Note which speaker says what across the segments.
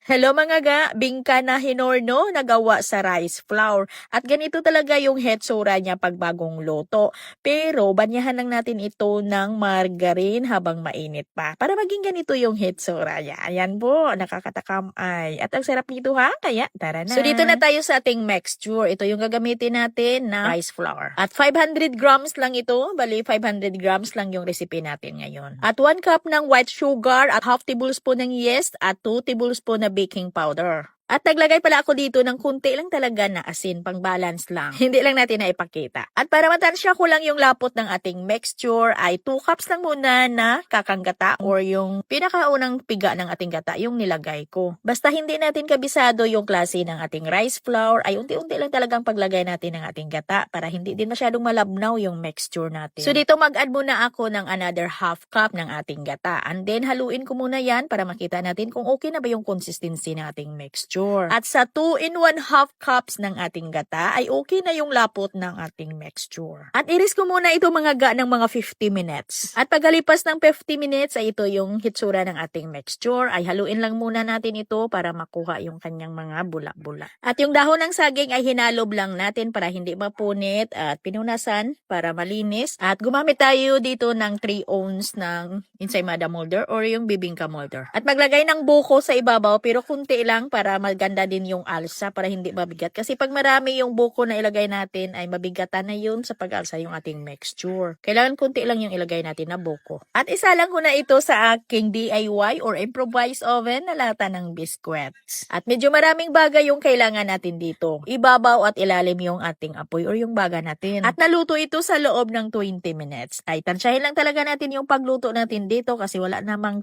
Speaker 1: Hello mga ga, bingka na hinorno na gawa sa rice flour. At ganito talaga yung hetsura niya pag bagong luto. Pero banyahan lang natin ito ng margarine habang mainit pa. Para maging ganito yung hetsura niya. Ayan po, nakakatakam ay. At ang sarap nito ha, kaya tara na. So dito na tayo sa ating mixture. Ito yung gagamitin natin na rice flour. At 500 grams lang ito. Bali 500 grams lang yung recipe natin ngayon. At 1 cup ng white sugar at half tablespoon ng yeast at 2 tablespoon na baking powder. At naglagay pala ako dito ng kunti lang talaga na asin, pang balance lang. Hindi lang natin na ipakita. At para matansya ko lang yung lapot ng ating mixture ay 2 cups lang muna na kakang gata or yung pinakaunang piga ng ating gata yung nilagay ko. Basta hindi natin kabisado yung klase ng ating rice flour ay unti-unti lang talagang paglagay natin ng ating gata para hindi din masyadong malabnaw yung mixture natin. So dito mag-add muna ako ng another half cup ng ating gata. And then haluin ko muna yan para makita natin kung okay na ba yung consistency ng ating mixture. At sa 2 in 1 half cups ng ating gata ay okay na yung lapot ng ating mixture. At iris ko muna ito mga ga ng mga 50 minutes. At pagalipas ng 50 minutes ay ito yung hitsura ng ating mixture. Ay haluin lang muna natin ito para makuha yung kanyang mga bula-bula. At yung dahon ng saging ay hinalob lang natin para hindi mapunit at pinunasan para malinis. At gumamit tayo dito ng 3 ounce ng ensaymada molder or yung bibingka molder. At maglagay ng buko sa ibabaw pero kunti lang para maganda din yung alsa para hindi mabigat. Kasi pag marami yung buko na ilagay natin ay mabigatan na yun sa pag-alsa yung ating mixture. Kailangan kunti lang yung ilagay natin na buko. At isa lang ko na ito sa aking DIY or improvised oven na lata ng biscuits. At medyo maraming bagay yung kailangan natin dito. Ibabaw at ilalim yung ating apoy or yung baga natin. At naluto ito sa loob ng 20 minutes. Ay tansyahin lang talaga natin yung pagluto natin dito kasi wala namang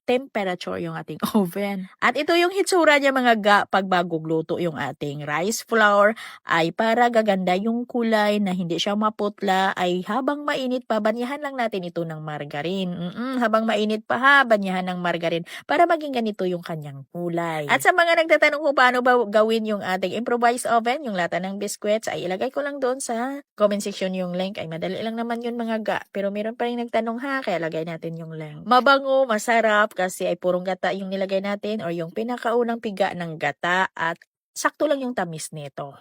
Speaker 1: temperature yung ating oven. At ito yung hitsura niya mga ga pag bagong luto yung ating rice flour ay para gaganda yung kulay na hindi siya maputla ay habang mainit pa banyahan lang natin ito ng margarine. Habang mainit pa ha, banyahan ng margarine para maging ganito yung kanyang kulay. At sa mga nagtatanong kung paano ba gawin yung ating improvised oven, yung lata ng biscuits ay ilagay ko lang doon sa comment section yung link. Ay madali lang naman yun mga ga. Pero meron pa rin nagtanong ha, kaya lagay natin yung link. Mabango, masarap kasi ay purong gata yung nilagay natin or yung pinakaunang piga ng gata at sakto lang yung tamis nito.